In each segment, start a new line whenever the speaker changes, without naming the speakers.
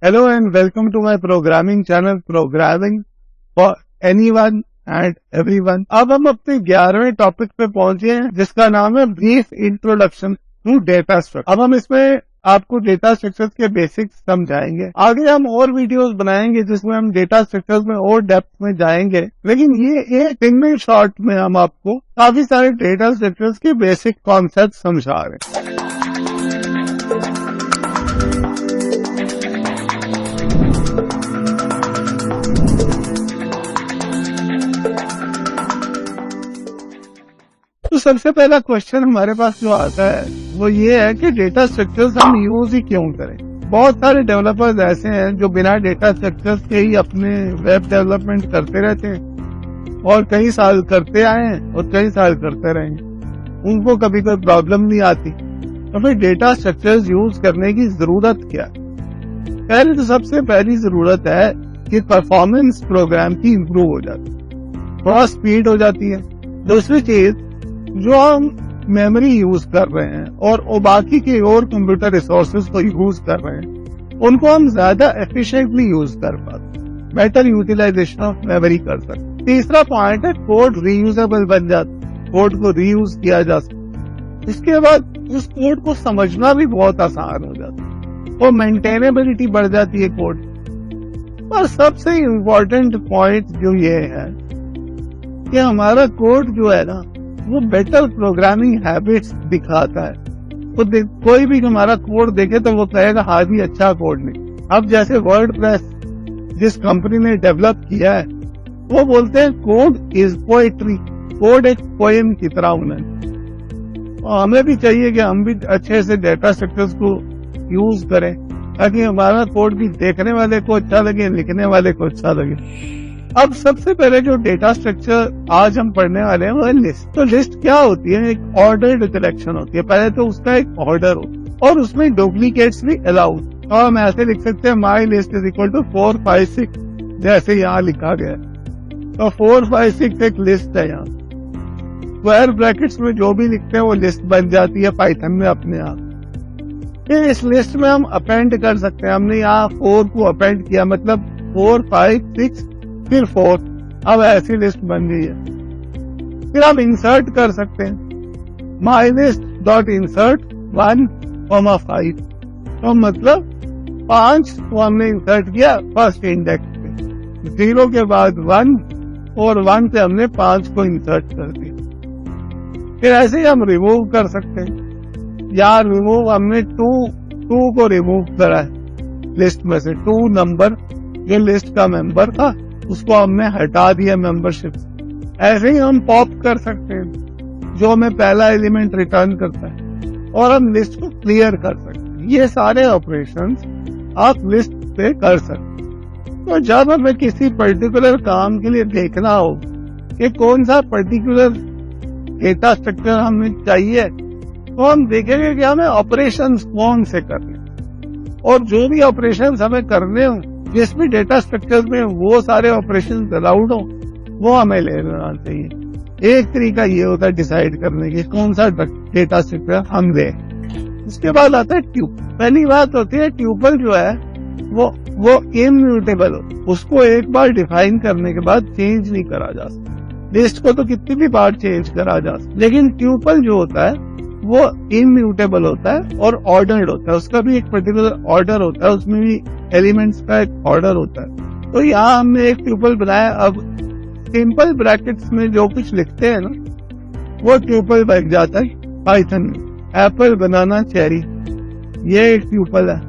Hello and welcome to my programming channel Programming for Anyone and Everyone. अब हम अपने 11वें topic पे पहुंचे हैं जिसका नाम है brief introduction to data structure. अब हम इसमें आपको डेटा स्ट्रक्चर्स के बेसिक्स समझाएंगे। आगे हम और वीडियोस बनाएंगे जिसमें हम डेटा स्ट्रक्चर्स में और डेप्थ में जाएंगे, लेकिन ये एक दिन में शॉर्ट में हम आपको काफी सारे डेटा स्ट्रक्चर्स के बेसिक कॉन्सेप्ट समझा रहे हैं। तो सबसे पहला क्वेश्चन हमारे पास जो आता है वो ये है कि डेटा स्ट्रक्चर्स हम यूज ही क्यों करें। बहुत सारे डेवलपर्स ऐसे हैं जो बिना डेटा स्ट्रक्चर्स के ही अपने वेब डेवलपमेंट करते रहते हैं और कई साल करते आए हैं और कई साल करते रहेंगे, उनको कभी कोई प्रॉब्लम नहीं आती। तो फिर डेटा स्ट्रक्चर्स यूज करने की जरूरत क्या है? पहले तो सबसे पहली जरूरत है कि परफॉर्मेंस प्रोग्राम की इम्प्रूव हो जाती है, थोड़ा स्पीड हो जाती है। दूसरी चीज, जो हम मेमोरी यूज कर रहे हैं और बाकी के और कंप्यूटर रिसोर्सेज को यूज कर रहे हैं, उनको हम ज्यादा एफिशिएंटली यूज कर पाते, बेटर यूटिलाइजेशन ऑफ मेमोरी कर सकते। तीसरा पॉइंट है कोड रीयूजेबल बन जाता, कोड को रीयूज किया जा सकता। इसके बाद उस कोड को समझना भी बहुत आसान हो जाता है और मेंटेनेबिलिटी बढ़ जाती है कोड। और सबसे इम्पोर्टेंट पॉइंट जो ये है कि हमारा कोड जो है ना वो बेटर प्रोग्रामिंग हैबिट्स दिखाता है। तो कोई भी हमारा कोड देखे तो वो कहेगा हाँ भी अच्छा कोड नहीं। अब जैसे वर्डप्रेस जिस कंपनी ने डेवलप किया है वो बोलते हैं कोड इज पोएट्री, कोड एक पोएम की तरह होना है। और हमें भी चाहिए कि हम भी अच्छे से डेटा स्ट्रक्चर्स को यूज करें ताकि हमारा कोड भी देखने वाले को अच्छा लगे, लिखने वाले को अच्छा लगे। अब सबसे पहले जो डेटा स्ट्रक्चर आज हम पढ़ने वाले हैं वो है लिस्ट। तो लिस्ट क्या होती है? एक ऑर्डर्ड कलेक्शन होती है। पहले तो उसका एक ऑर्डर हो और उसमें डुप्लीकेट्स भी अलाउड। तो हम ऐसे लिख सकते हैं my list is equal to 4, 5, 6, जैसे यहाँ लिखा गया है। तो 4, 5, 6 एक लिस्ट है। यहाँ स्क्वायर ब्रैकेट्स में जो भी लिखते हैं वो लिस्ट बन जाती है पाइथन में अपने आप। फिर इस लिस्ट में हम अपेंड कर सकते हैं। हमने यहाँ 4 को अपेंड किया, मतलब 4, 5, 6 फिर 4, अब ऐसी लिस्ट बन गई है। फिर हम इंसर्ट कर सकते हैं माई लिस्ट डॉट इंसर्ट 1, 5। तो मतलब 5 को हमने इंसर्ट किया फर्स्ट इंडेक्स पे, 0 के बाद 1 और 1 से हमने 5 को इंसर्ट कर दिया। फिर ऐसे ही हम रिमूव कर सकते हैं। यार रिमूव हमने 2 को रिमूव करा है लिस्ट में से। 2 नंबर जो लिस्ट का मेंबर था उसको हमने हटा दिया मेंबरशिप। ऐसे ही हम पॉप कर सकते हैं जो हमें पहला एलिमेंट रिटर्न करता है और हम लिस्ट को क्लियर कर सकते हैं। ये सारे ऑपरेशंस आप लिस्ट पे कर सकते हैं। तो जब हमें किसी पर्टिकुलर काम के लिए देखना हो कि कौन सा पर्टिकुलर डेटा स्ट्रक्चर हमें चाहिए, तो हम देखेंगे कि हमें ऑपरेशंस कौन से करने, और जो भी ऑपरेशंस हमें करने हो जिस भी डेटा स्ट्रक्चर में वो सारे ऑपरेशन अलाउड हो वो हमें ले लेना चाहिए। एक तरीका ये होता है डिसाइड करने की कौन सा डेटा स्ट्रक्चर हम ले। उसके बाद आता है ट्यूपल। पहली बात होती है ट्यूपल जो है वो इम्यूटेबल हो, उसको एक बार डिफाइन करने के बाद चेंज नहीं करा जा सकता। लिस्ट को तो कितनी भी बार चेंज करा जा सकता, लेकिन ट्यूपल जो होता है वो इम्यूटेबल होता है और ऑर्डर्ड होता है। उसका भी एक पर्टिकुलर ऑर्डर होता है, उसमें भी एलिमेंट्स का एक ऑर्डर होता है। तो यहाँ हमने एक ट्यूपल बनाया। अब सिंपल ब्रैकेट्स में जो कुछ लिखते हैं ना वो ट्यूपल बन जाता है पाइथन में। एप्पल, बनाना, चेरी, ये एक ट्यूपल है।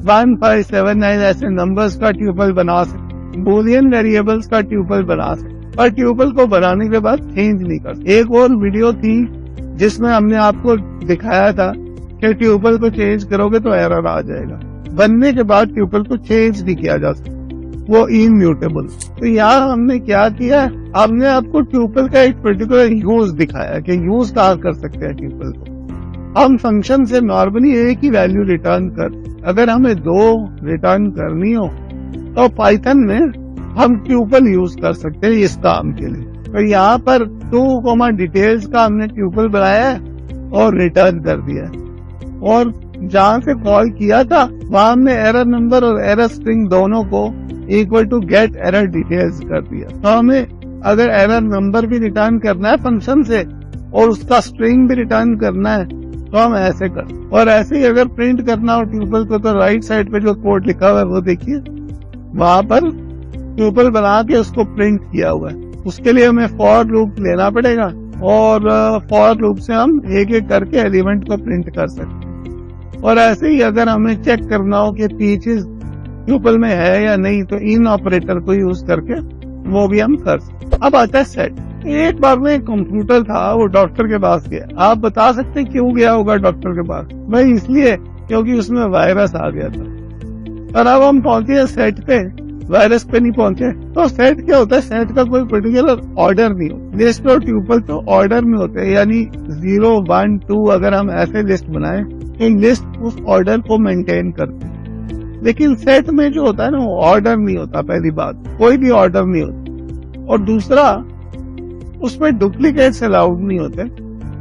1, 5, 7, 9 ऐसे नंबर्स का ट्यूपल बना सकते, बूलियन वेरिएबल्स का ट्यूपल बना सकते, पर ट्यूपल को बनाने के बाद चेंज नहीं कर सकते। एक और वीडियो थी जिसमें हमने आपको दिखाया था कि ट्यूपल को चेंज करोगे तो एरर आ जाएगा। बनने के बाद ट्यूपल को चेंज नहीं किया जा सकता, वो इम्यूटेबल। तो यहाँ हमने क्या किया, हमने आपको ट्यूपल का एक पर्टिकुलर यूज दिखाया कि यूज कहाँ कर सकते हैं ट्यूपल को। हम फंक्शन से नॉर्मली एक ही वैल्यू रिटर्न कर, अगर हमें 2 रिटर्न करनी हो तो पाइथन में हम ट्यूपल यूज कर सकते हैं इस काम के लिए। तो यहाँ पर 2 डिटेल्स का हमने ट्यूपल बनाया है और रिटर्न कर दिया है। और जहाँ से कॉल किया था वहां हमने एरर नंबर और एरर स्ट्रिंग दोनों को equal to get error details कर दिया। तो हमें अगर एरर नंबर भी रिटर्न करना है फंक्शन से और उसका स्ट्रिंग भी रिटर्न करना है तो हम ऐसे कर, और ऐसे ही अगर प्रिंट करना हो ट्यूपल को तो राइट साइड पे जो कोड लिखा हुआ है वो देखिए, वहां पर ट्यूपल बना के उसको प्रिंट किया हुआ है। उसके लिए हमें फॉर लूप लेना पड़ेगा और फॉर लूप से हम एक एक करके एलिमेंट को प्रिंट कर सकते हैं। और ऐसे ही अगर हमें चेक करना हो कि पीचेस ट्यूपल में है या नहीं तो इन ऑपरेटर को यूज करके वो भी हम कर सकते। अब आता है सेट। एक बार में एक कंप्यूटर था, वो डॉक्टर के पास गया। आप बता सकते हैं क्यों गया होगा डॉक्टर के पास? भाई इसलिए क्योंकि उसमें वायरस आ गया था। और अब हम पहुंचे सेट पे, वायरस पे नहीं पहुंचे। तो सेट क्या होता है? सेट का कोई पर्टिकुलर ऑर्डर नहीं होता। लिस्ट और ट्यूपल तो ऑर्डर में होते हैं, यानी 0, 1, 2 अगर हम ऐसे लिस्ट बनाएं तो लिस्ट उस ऑर्डर को मेंटेन करती है। लेकिन सेट में जो होता है ना वो ऑर्डर नहीं होता। पहली बात, कोई भी ऑर्डर नहीं होता। और दूसरा, उसमें डुप्लीकेट्स अलाउड नहीं होते।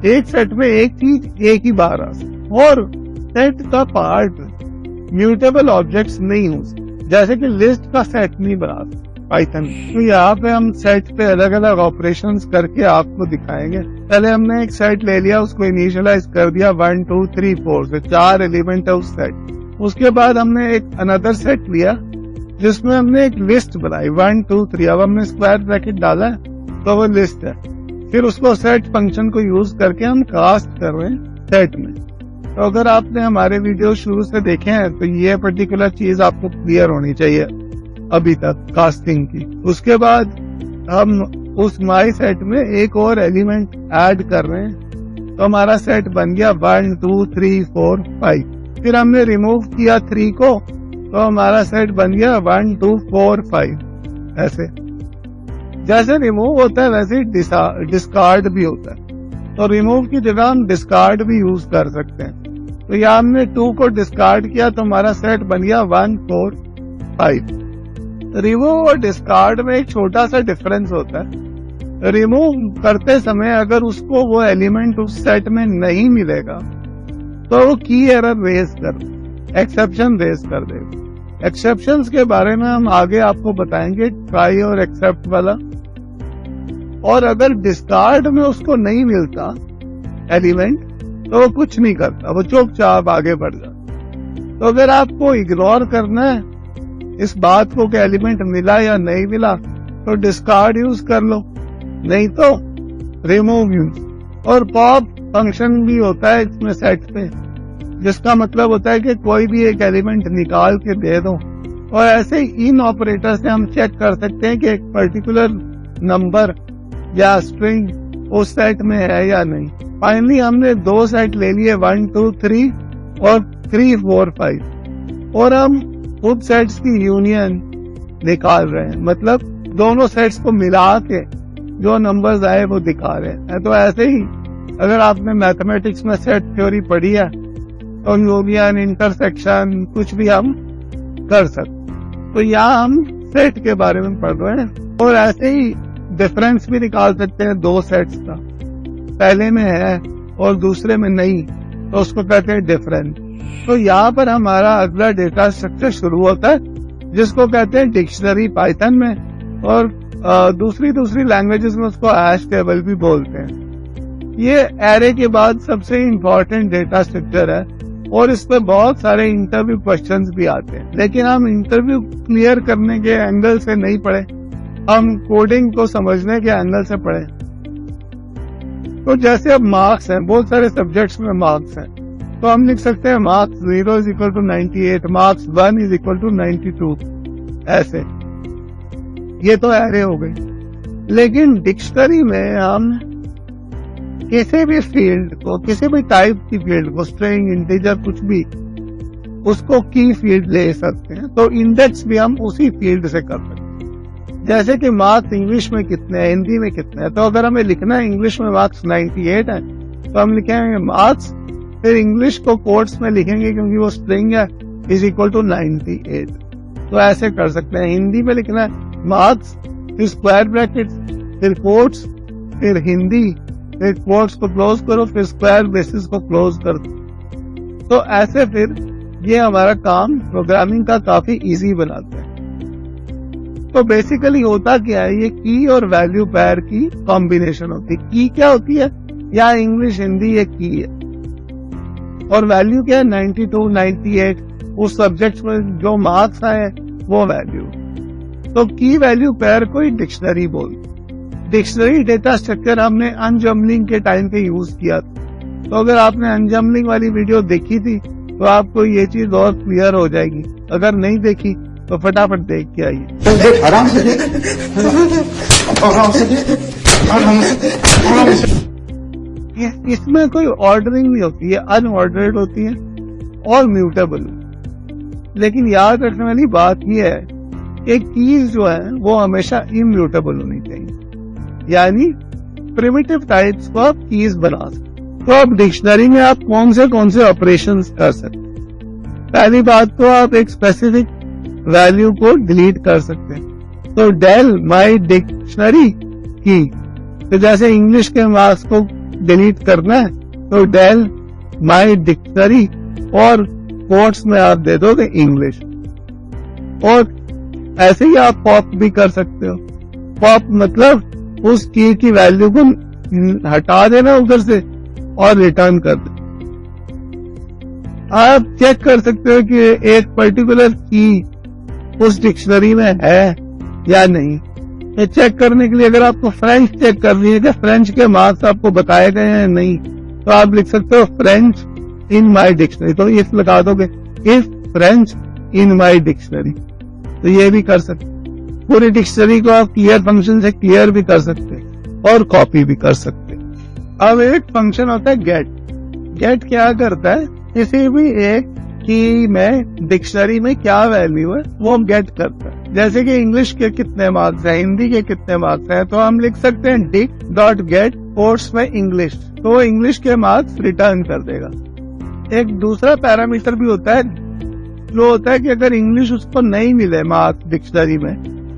एक सेट में एक चीज एक ही बार आ सकती। और सेट का पार्ट म्यूटेबल ऑब्जेक्ट्स नहीं हो सकते, जैसे कि लिस्ट का सेट नहीं बना सकते पाइथन। तो यहाँ पे हम सेट पे अलग अलग ऑपरेशंस करके आपको दिखाएंगे। पहले हमने एक सेट ले लिया, उसको इनिशियलाइज कर दिया 1, 2, 3, 4 से 4 एलिमेंट है उस सेट। उसके बाद हमने एक अनदर सेट लिया जिसमें हमने एक लिस्ट बनाई 1, 2, 3। अब हमने स्क्वायर ब्रैकेट डाला तो वो लिस्ट है। फिर उसको सेट फंक्शन को यूज करके हम कास्ट कर रहे हैं सेट में। तो अगर आपने हमारे वीडियो शुरू से देखे हैं तो ये पर्टिकुलर चीज आपको क्लियर होनी चाहिए अभी तक कास्टिंग की। उसके बाद हम उस माई सेट में एक और एलिमेंट ऐड कर रहे हैं तो हमारा सेट बन गया 1, 2, 3, 4, 5। फिर हमने रिमूव किया 3 को तो हमारा सेट बन गया 1, 2, 4, 5। ऐसे जैसे रिमूव होता है वैसे ही डिस्कार्ड भी होता है। तो रिमूव की जगह हम डिस्कार्ड भी यूज कर सकते हैं। तो यहाँ हमने 2 को डिस्कार्ड किया तो हमारा सेट बन गया 1, 4, 5। रिमूव और डिस्कार्ड में एक छोटा सा डिफरेंस होता है। रिमूव करते समय अगर उसको वो एलिमेंट उस सेट में नहीं मिलेगा तो वो की एरर रेज कर, एक्सेप्शन रेज कर देगा। एक्सेप्शंस के बारे में हम आगे आपको बताएंगे, ट्राई और एक्सेप्ट वाला। और अगर डिस्कार्ड में उसको नहीं मिलता एलिमेंट तो वो कुछ नहीं करता, वो चुपचाप आगे बढ़ जाता। तो अगर आपको इग्नोर करना है इस बात को कि एलिमेंट मिला या नहीं मिला तो डिस्कार्ड यूज कर लो, नहीं तो रिमूव यूज। और पॉप फंक्शन भी होता है इसमें सेट पे, जिसका मतलब होता है कि कोई भी एक एलिमेंट निकाल के दे दो। और ऐसे ही इन ऑपरेटर से हम चेक कर सकते हैं कि एक पर्टिकुलर नंबर या स्ट्रिंग उस सेट में है या नहीं। फाइनली हमने 2 सेट ले लिए 1, 2, 3 और 3, 4, 5। और हम उप सेट्स की यूनियन निकाल रहे हैं, मतलब दोनों सेट्स को मिला के जो नंबर्स आए वो दिखा रहे हैं। तो ऐसे ही अगर आपने मैथमेटिक्स में सेट थ्योरी पढ़ी है तो यूनियन, इंटरसेक्शन कुछ भी हम कर सकते। तो यहाँ हम सेट के बारे में पढ़ रहे हैं। और ऐसे ही डिफरेंस भी निकाल सकते हैं 2 सेट्स का, पहले में है और दूसरे में नहीं, तो उसको कहते हैं डिफरेंस। तो यहाँ पर हमारा अगला डेटा स्ट्रक्चर शुरू होता है जिसको कहते हैं डिक्शनरी पाइथन में, और दूसरी लैंग्वेजेस में उसको हैश टेबल भी बोलते हैं। ये एरे के बाद सबसे इम्पोर्टेंट डेटा स्ट्रक्चर है और इस पे बहुत सारे इंटरव्यू क्वेश्चंस भी आते हैं। लेकिन हम इंटरव्यू क्लियर करने के एंगल से नहीं पढ़े, हम कोडिंग को समझने के एंगल से पढ़े। तो जैसे अब मार्क्स हैं, बहुत सारे सब्जेक्ट्स में मार्क्स हैं, तो हम लिख सकते हैं marks 0 is equal to 98, marks 1 is equal to 92। ऐसे ये तो एरे हो गई। लेकिन डिक्शनरी में हम किसी भी फील्ड को, किसी भी टाइप की फील्ड को, स्ट्रिंग, इंटीजर, कुछ भी, उसको की फील्ड ले सकते हैं। तो इंडेक्स भी हम उसी फील्ड से कर सकते हैं। जैसे कि मार्क्स इंग्लिश में कितने हैं, हिंदी में कितने हैं। तो अगर हमें लिखना है इंग्लिश में मार्क्स 98 है तो हम लिखेंगे मार्क्स, फिर इंग्लिश को कोट्स में लिखेंगे क्योंकि वो स्ट्रिंग है, इज इक्वल टू 98। तो ऐसे कर सकते हैं। हिंदी में लिखना है मार्क्स, फिर स्क्वायर ब्रैकेट, फिर कोट्स, फिर हिंदी, फिर कोट्स को क्लोज करो, फिर स्क्वायर ब्रेसेस को क्लोज कर दो। تو ایسے پھر یہ ہمارا کام پروگرامنگ کا کافی ایزی بناتا ہے. تو بیسیکلی ہوتا کیا ہے, یہ کی اور ویلیو پیئر کی کمبینیشن ہوتی ہے. کی کیا ہوتی ہے, یا انگلش ہندی یہ کی ہے, اور ویلیو کیا ہے 92 98 اس سبجیکٹ میں جو مارکس آئے وہ ویلیو. تو کی ویلیو پیئر کو ہی ڈکشنری بولتے. ڈکشنری ڈیٹا اسٹرکچر ہم نے انجمبلنگ کے ٹائم پہ یوز کیا تھا. تو اگر آپ نے انجمبلنگ والی ویڈیو دیکھی تھی تو آپ کو یہ چیز اور کلیئر ہو جائے گی. اگر نہیں دیکھی تو فٹافٹ دیکھ کے آئیے.
آرام سے
اس میں کوئی آرڈرنگ نہیں ہوتی ہے, ان آرڈرڈ ہوتی ہے اور میوٹیبل. لیکن یاد رکھنے والی بات یہ ہے کہ کیز جو ہے وہ ہمیشہ امیوٹیبل ہونی چاہیے, یعنی پریمیٹیو ٹائپس کو آپ کیز بنا سکتے. تو اب ڈکشنری میں آپ کون سے آپریشن کر سکتے ہیں. پہلی بات تو آپ ایک اسپیسیفک ویلیو کو ڈیلیٹ کر سکتے ہیں. تو ڈیل مائی ڈکشنری کی, تو جیسے انگلش کے مارکس کو ڈیلیٹ کرنا ہے تو ڈیل مائی ڈکشنری اور کوٹس میں آپ دے دو گے انگلش. اور ایسے ہی آپ پاپ بھی کر سکتے ہو. پاپ مطلب اس کی ویلیو کو ہٹا دینا ادھر سے اور ریٹرن کر دیں. آپ چیک کر سکتے ہو کہ ایک پرٹیکولر کی اس ڈکشنری میں ہے یا نہیں. یہ چیک کرنے کے لیے اگر آپ کو فرینچ چیک کرنی ہے کہ فرینچ کے مارکس آپ کو بتائے گئے ہیں نہیں, تو آپ لکھ سکتے ہو فرینچ ان مائی ڈکشنری. تو اس لگا دو گے if French in my dictionary, تو یہ بھی کر سکتے. پوری ڈکشنری کو آپ کلیئر فنکشن سے کلیئر بھی کر سکتے اور کاپی بھی کر سکتے. اب ایک فنکشن ہوتا ہے گیٹ. گیٹ کیا کرتا ہے, کسی بھی ایک کی میں ڈکشنری میں کیا ویلیو ہے وہ گیٹ کرتا ہے. جیسے کہ انگلش کے کتنے مارکس ہیں, ہندی کے کتنے مارکس ہیں, تو ہم لکھ سکتے ہیں ڈک ڈاٹ گیٹ کوٹس میں انگلش, تو وہ انگلش کے مارکس ریٹرن کر دے گا. ایک دوسرا پیرامیٹر بھی ہوتا ہے جو ہوتا ہے کہ اگر انگلش اس کو نہیں ملے مارکس ڈکشنری میں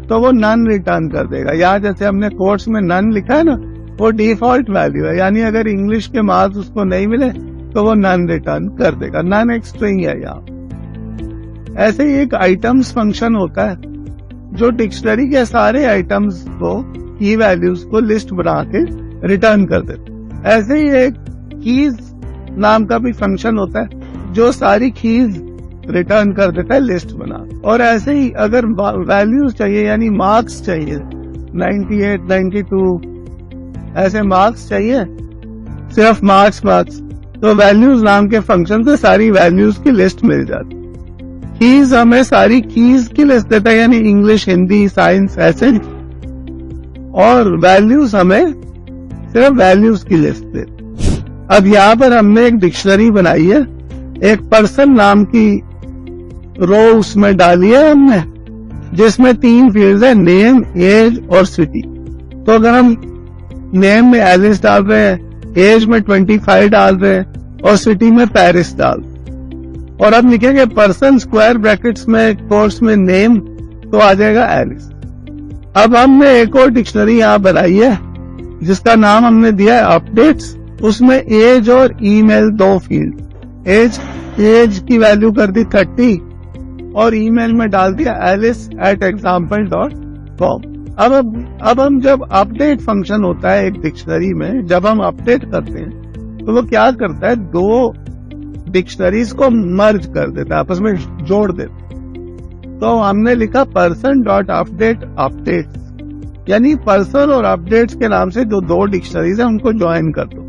تو وہ نن ریٹرن کر دے گا. یا جیسے ہم نے کوٹس میں نن لکھا ہے نا, وہ ڈیفالٹ ویلیو ہے, یعنی اگر انگلش کے مارکس اس کو نہیں ملے تو وہ نن ریٹرن کر دے گا. نن ایک اسٹرنگ ہے یہاں. ایسے ہی ایک آئٹمس فنکشن ہوتا ہے جو ڈکشنری کے سارے آئٹمس کو کی ویلیوز کو لسٹ بنا کے ریٹرن کر دیتا. ایسے ہی ایک کیز نام کا بھی فنکشن ہوتا ہے جو ساری کیز ریٹرن کر دیتا ہے لسٹ بنا. اور ایسے ہی اگر ویلیوز چاہیے یعنی مارکس چاہیے 98 92 ایسے مارکس چاہیے, صرف مارکس, تو ویلیوز نام کے فنکشن سے ساری ویلیوز کی لسٹ مل جاتی. کیز ہمیں ساری کیز کی لسٹ دیتا ہے, یعنی انگلش ہندی سائنس ایسے, اور ویلیوز ہمیں صرف ویلیوز کی لسٹ دیتا. اب یہاں پر ہم نے ایک ڈکشنری بنائی ہے, ایک پرسن نام کی رو اس میں ڈالی ہے ہم نے, جس میں 3 فیلڈز ہیں, نیم, ایج اور سٹی. تو اگر ہم نیم میں ایلس ڈال رہے ہیں, ایج میں 25 ڈال رہے ہیں اور سٹی میں پیرس ڈال, اور اب لکھیں گے پرسن اسکوائر بریکٹس میں کوٹس میں نیم, تو آ جائے گا ایلس. اب ہم نے ایک اور ڈکشنری یہاں بنائی ہے جس کا نام ہم نے دیا ہے اپڈیٹس. اس میں ایج اور ای میل 2 فیلڈ, ایج کی ویلیو کر دی 30 اور ای میل میں ڈال دیا alice@example.com. اب ہم جب اپڈیٹ فنکشن ہوتا ہے ایک ڈکشنری میں, جب ہم اپڈیٹ کرتے ہیں تو وہ کیا کرتا ہے, 2 ڈکشنریز کو مرج کر دیتا ہے, آپس میں جوڑ دیتا ہے. تو ہم نے لکھا پرسن ڈاٹ اپڈیٹ اپڈیٹس, یعنی پرسن اور اپڈیٹس کے نام سے جو 2 ڈکشنریز ہیں ان کو جوائن کر دو.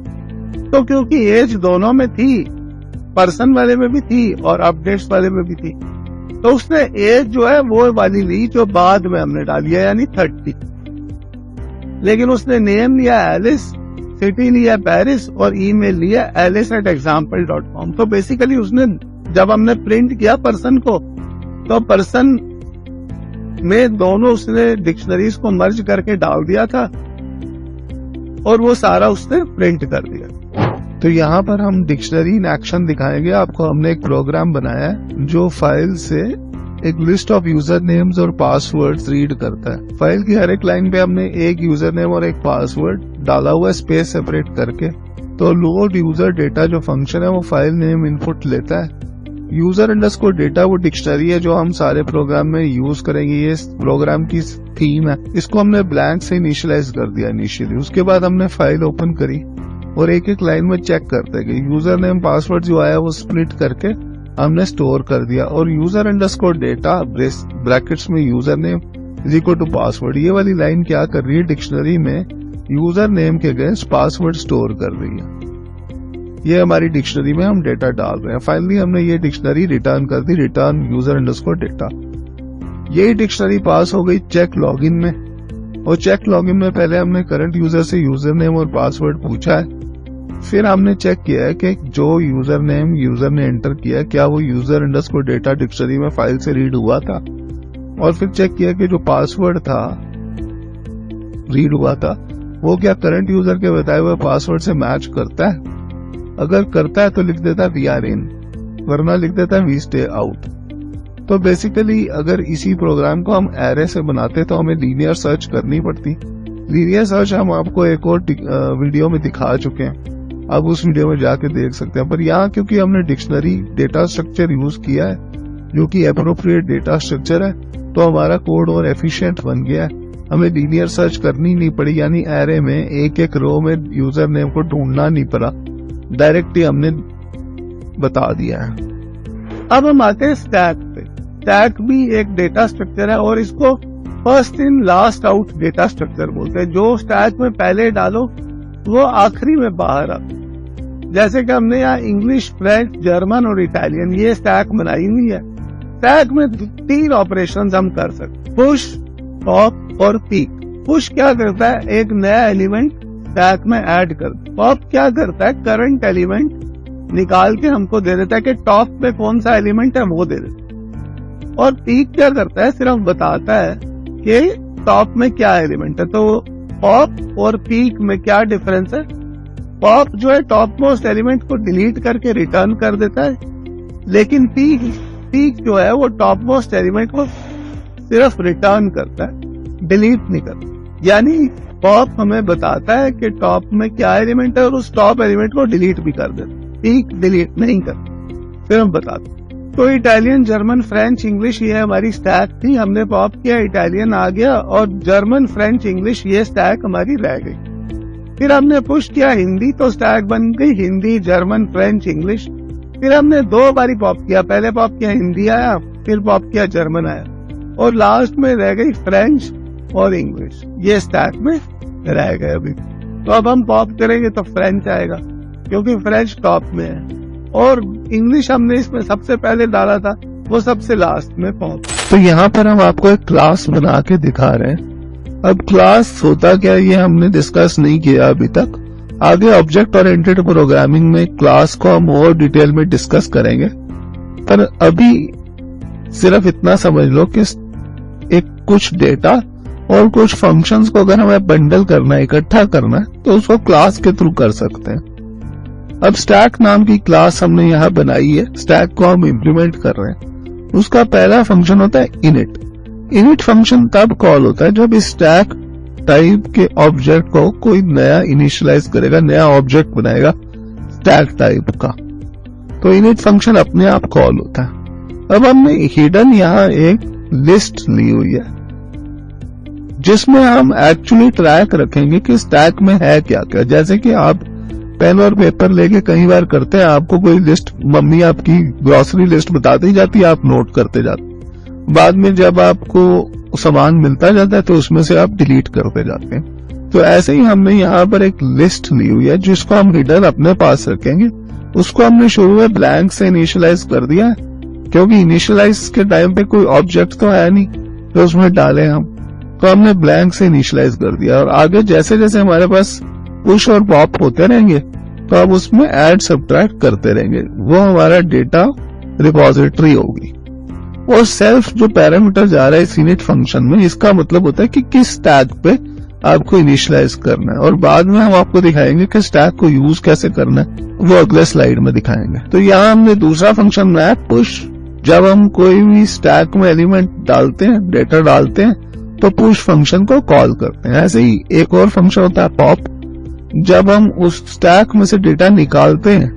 تو کیونکہ ایج دونوں میں تھی, پرسن والے میں بھی تھی اور اپڈیٹس والے میں بھی تھی, تو اس نے ایج جو ہے وہ والی لی جو بعد میں ہم نے ڈالی ہے یعنی 30. لیکن اس نے نیم لیا ایلس, سٹی لیا پیرس اور ای میل لیا alice@example.com. تو بیسیکلی اس نے جب ہم نے پرنٹ کیا پرسن کو, تو پرسن میں دونوں اس نے ڈکشنریز کو مرج کر کے ڈال دیا تھا اور وہ سارا اس نے پرنٹ کر دیا. تو یہاں پر ہم ڈکشنری ان ایکشن دکھائیں گے آپ کو. ہم نے ایک پروگرام بنایا ہے جو فائل سے ایک لسٹ آف یوزر نیمز اور پاس ورڈ ریڈ کرتا ہے. فائل کی ہر ایک لائن پہ ہم نے ایک یوزر نیم اور ایک پاس ورڈ ڈالا ہوا ہے اسپیس سیپریٹ کر کے. तो लोड यूजर डेटा जो फंक्शन है वो फाइल नेम इनपुट लेता है. यूजर अंडरस्कोर डेटा वो डिक्शनरी है जो हम सारे प्रोग्राम में यूज करेंगे. ये प्रोग्राम की थीम है. इसको हमने ब्लैंक से इनिशियलाइज कर दिया इनिशियली. उसके बाद हमने फाइल ओपन करी और एक एक लाइन में चेक करते गए. यूजर नेम पासवर्ड जो आया वो स्प्लिट करके हमने स्टोर कर दिया. और यूजर अंडरस्कोर डेटा ब्रैकेट्स में user name is equal to password, ये वाली लाइन क्या कर रही है, डिक्शनरी में यूजर नेम के अगेंस्ट पासवर्ड स्टोर कर रही है. ये हमारी डिक्शनरी में हम डेटा डाल रहे हैं. फाइनली हमने ये डिक्शनरी रिटर्न कर दी, रिटर्न यूजर अंडरस्कोर डेटा. यही डिक्शनरी पास हो गई चेक लॉगिन में. और चेक लॉगिन में पहले हमने करंट यूजर से यूजर नेम और पासवर्ड पूछा है. फिर हमने चेक किया है कि जो यूजर नेम यूजर ने एंटर किया है क्या वो यूजर अंडरस्कोर डेटा डिक्शनरी में फाइल से रीड हुआ था. और फिर चेक किया कि जो पासवर्ड था रीड हुआ था वो क्या करंट यूजर के बताए हुए पासवर्ड से मैच करता है. अगर करता है तो लिख देता है वी आर इन, वरना लिख देता है वी स्टे आउट. तो बेसिकली अगर इसी प्रोग्राम को हम एरे से बनाते तो हमें लीनियर सर्च करनी पड़ती. लीनियर सर्च हम आपको एक और वीडियो में दिखा चुके हैं, आप उस वीडियो में जाके देख सकते हैं. पर यहाँ क्योंकि हमने डिक्शनरी डेटा स्ट्रक्चर यूज किया है जो कि एप्रोप्रिएट डेटा स्ट्रक्चर है, तो हमारा कोड और एफिशिएंट बन गया है. हमें लीनियर सर्च करनी नहीं पड़ी, यानी एरे में एक एक रो में यूजर नेम को ढूंढना नहीं पड़ा, डायरेक्ट ही हमने बता दिया है. अब हम आते हैं स्टैक पे. स्टैक भी एक डेटा स्ट्रक्चर है और इसको first in last out data structure बोलते हैं. जो स्टैक में पहले डालो वो आखिरी में बाहर आता. जैसे कि हमने यहाँ इंग्लिश, फ्रेंच, जर्मन और इटालियन ये स्टैक बनाई नहीं है. स्टैक में 3 ऑपरेशंस हम कर सकते, पुश, पॉप और पीक. पुश क्या करता है, एक नया एलिमेंट स्टैक में ऐड कर. पॉप क्या करता है, करंट एलिमेंट निकाल के हमको दे देता है कि टॉप में कौन सा एलिमेंट है वो दे देता है. और पीक क्या करता है, सिर्फ बताता है कि टॉप में क्या एलिमेंट है. तो पॉप और पीक में क्या डिफरेंस है, पॉप जो है टॉप मोस्ट एलिमेंट को डिलीट करके रिटर्न कर देता है, लेकिन पीक जो है वो टॉप मोस्ट एलिमेंट को सिर्फ रिटर्न करता है, डिलीट नहीं करता. यानी पॉप हमें बताता है कि टॉप में क्या एलिमेंट है और उस टॉप एलिमेंट को डिलीट भी कर देता है, पीक डिलीट नहीं करता, सिर्फ बताता. तो इटालियन, जर्मन, फ्रेंच, इंग्लिश ये हमारी स्टैक थी. हमने पॉप किया, इटालियन आ गया और जर्मन, फ्रेंच, इंग्लिश ये स्टैक हमारी रह गई. फिर हमने पुश किया हिंदी, तो स्टैक बन गई हिंदी, जर्मन, फ्रेंच, इंग्लिश. फिर हमने 2 बारी पॉप किया, पहले पॉप किया हिंदी आया, फिर पॉप किया जर्मन आया, और लास्ट में रह गई फ्रेंच और इंग्लिश. ये स्टैक में रह गए अभी. तो अब हम पॉप करेंगे तो फ्रेंच आएगा क्योंकि फ्रेंच टॉप में है, और इंग्लिश हमने इसमें सबसे पहले डाला था, वो सबसे लास्ट में पॉप. तो यहाँ पर हम आपको एक क्लास बना के दिखा रहे हैं. अब क्लास होता क्या ये हमने डिस्कस नहीं किया अभी तक. आगे ऑब्जेक्ट ओरिएंटेड प्रोग्रामिंग में क्लास को हम और डिटेल में डिस्कस करेंगे, पर अभी सिर्फ इतना समझ लो कि एक कुछ डेटा और कुछ फंक्शंस को अगर हमें बंडल करना है, इकट्ठा करना है, तो उसको क्लास के थ्रू कर सकते हैं. अब स्टैक नाम की क्लास हमने यहाँ बनाई है, स्टैक को हम इम्प्लीमेंट कर रहे हैं. उसका पहला फंक्शन होता है इनिट. इनिट फंक्शन तब कॉल होता है जब इस स्टैक टाइप के ऑब्जेक्ट को कोई नया इनिशियलाइज करेगा, नया ऑब्जेक्ट बनाएगा स्टैक टाइप का, तो इनिट फंक्शन अपने आप कॉल होता है. अब हमने हिडन यहाँ एक लिस्ट ली हुई है जिसमें हम एक्चुअली ट्रैक रखेंगे कि स्टैक में है क्या क्या. जैसे कि आप पेन और पेपर लेके कई बार करते हैं, आपको कोई लिस्ट, मम्मी आपकी ग्रोसरी लिस्ट बताती ही जाती है, आप नोट करते जाते, बाद में जब आपको सामान मिलता जाता है तो उसमें से आप डिलीट करते जाते हैं. तो ऐसे ही हमने यहाँ पर एक लिस्ट ली हुई है जिसको हम हिडन अपने पास रखेंगे. उसको हमने शुरू में ब्लैंक से इनिशियलाइज कर दिया है क्योंकि इनिशियलाइज के टाइम पे कोई ऑब्जेक्ट तो है नहीं तो उसमें डाले हम, तो हमने ब्लैंक से इनिशियलाइज कर दिया. और आगे जैसे जैसे हमारे पास पुश और पॉप होते रहेंगे तो अब उसमें ऐड सब्ट्रैक्ट करते रहेंगे, वो हमारा डेटा रिपोजिटरी होगी. और सेल्फ जो पैरामीटर जा रहा है इस इनिट फंक्शन में, इसका मतलब होता है कि किस स्टैक पे आपको इनिशियलाइज करना है, और बाद में हम आपको दिखाएंगे कि स्टैक को यूज कैसे करना है, वो अगले स्लाइड में दिखाएंगे. तो यहाँ हमने दूसरा फंक्शन बनाया पुश. जब हम कोई भी स्टैक में एलिमेंट डालते हैं, डेटा डालते हैं, तो पुश फंक्शन को कॉल करते हैं. ऐसे ही एक और फंक्शन होता है पॉप. जब हम उस स्टैक में से डेटा निकालते हैं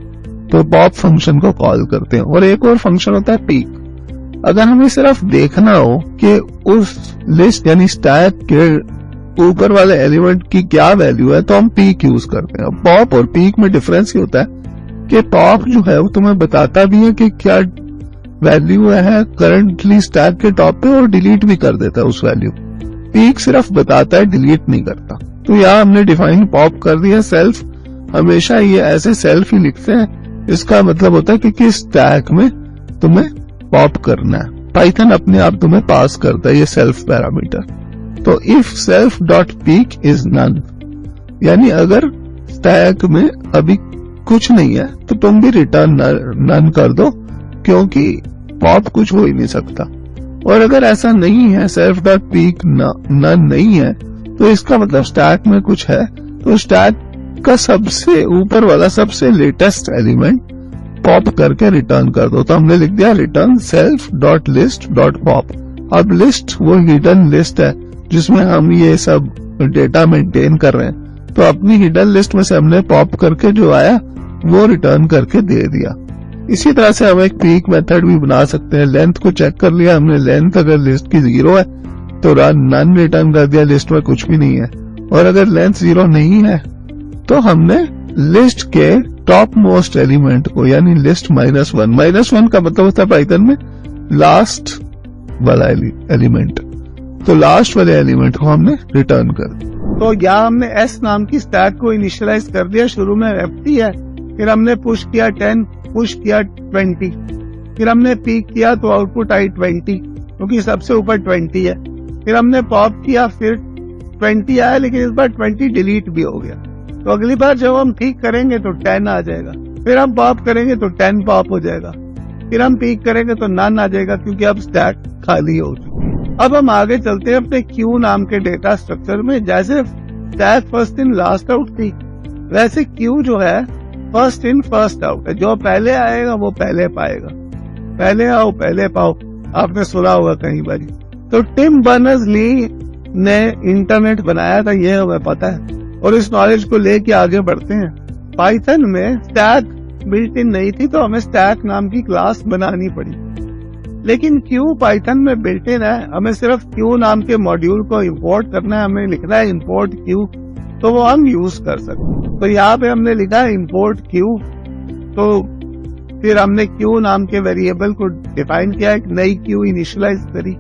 तो पॉप फंक्शन को कॉल करते हैं। और एक और फंक्शन होता है पीक। अगर हमें सिर्फ देखना हो कि उस लिस्ट यानी स्टैक के ऊपर वाले एलिमेंट की क्या वैल्यू है तो हम पीक यूज करते हैं। पॉप और पीक में डिफरेंस ये होता है कि पॉप जो है वो तुम्हें बताता भी है कि क्या वैल्यू है करंटली स्टैक के टॉप पे और डिलीट भी कर देता है उस वैल्यू। पीक सिर्फ बताता है, डिलीट नहीं करता। तो यहाँ हमने डिफाइन पॉप कर दिया सेल्फ। हमेशा ये ऐसे सेल्फ ही लिखते हैं, इसका मतलब होता है कि किस स्टैक में तुम्हें पॉप करना है। पाइथन अपने आप तुम्हें पास करता है ये सेल्फ पैरामीटर। तो if self dot peak is none, यानी अगर स्टैक में अभी कुछ नहीं है तो तुम भी रिटर्न नन कर दो, क्योंकि पॉप कुछ हो ही नहीं सकता। और अगर ऐसा नहीं है, सेल्फ डॉट पीक नन नहीं है, तो इसका मतलब स्टैक में कुछ है। तो स्टैक का सबसे ऊपर वाला सबसे लेटेस्ट एलिमेंट पॉप करके रिटर्न कर दो। तो हमने लिख दिया return self dot list dot pop. अब लिस्ट वो हिडन लिस्ट है जिसमें हम ये सब डेटा मेंटेन कर रहे हैं। तो अपनी हिडन लिस्ट में से हमने पॉप करके जो आया वो रिटर्न करके दे दिया। इसी तरह से हम एक पीक मेथड भी बना सकते हैं। लेंथ को चेक कर लिया हमने, लेंथ अगर लिस्ट की 0 है तो नन रिटर्न कर दिया, लिस्ट में कुछ भी नहीं है। और अगर लेंथ 0 नहीं है तो हमने लिस्ट के टॉप मोस्ट एलिमेंट को यानी लिस्ट -1 का मतलब होता है पाइथन में लास्ट वाला एलिमेंट। तो लास्ट वाले एलिमेंट को हमने रिटर्न कर दिया। तो यहाँ हमने एस नाम की स्टैक को इनिशियलाइज कर दिया। शुरू में एम्प्टी है, फिर हमने पुश किया 10, पुश किया 20, फिर हमने पीक किया तो आउटपुट आई 20 क्योंकि सबसे ऊपर 20 है। फिर हमने पॉप किया, फिर 20 आया, लेकिन इस बार 20 डिलीट भी हो गया। तो अगली बार जब हम ठीक करेंगे तो 10 आ जाएगा, फिर हम पॉप करेंगे तो 10 पॉप हो जाएगा, फिर हम पीक करेंगे तो नन आ जाएगा क्योंकि अब स्टैक खाली हो चुकी है। अब हम आगे चलते हैं अपने क्यू नाम के डेटा स्ट्रक्चर में। जैसे stack first in last out थी, वैसे क्यू जो है फर्स्ट इन फर्स्ट आउट है। जो पहले आएगा वो पहले पाएगा, पहले आओ पहले पाओ, आपने सुना होगा कई बार। तो टिम बर्नर्स ली ने इंटरनेट बनाया था, ये हमें पता है, और इस नॉलेज को लेके आगे बढ़ते हैं। पाइथन में स्टैक बिल्ट इन नहीं थी तो हमें स्टैक नाम की क्लास बनानी पड़ी, लेकिन क्यू पाइथन में बिल्ट इन है। हमें सिर्फ क्यू नाम के मॉड्यूल को इंपोर्ट करना है, हमें लिखना है इंपोर्ट क्यू, तो वो हम यूज कर सकते। तो यहाँ पे हमने लिखा है इंपोर्ट क्यू। तो फिर हमने क्यू नाम के वेरिएबल को डिफाइन किया, एक नई क्यू इनिशियलाइज करी।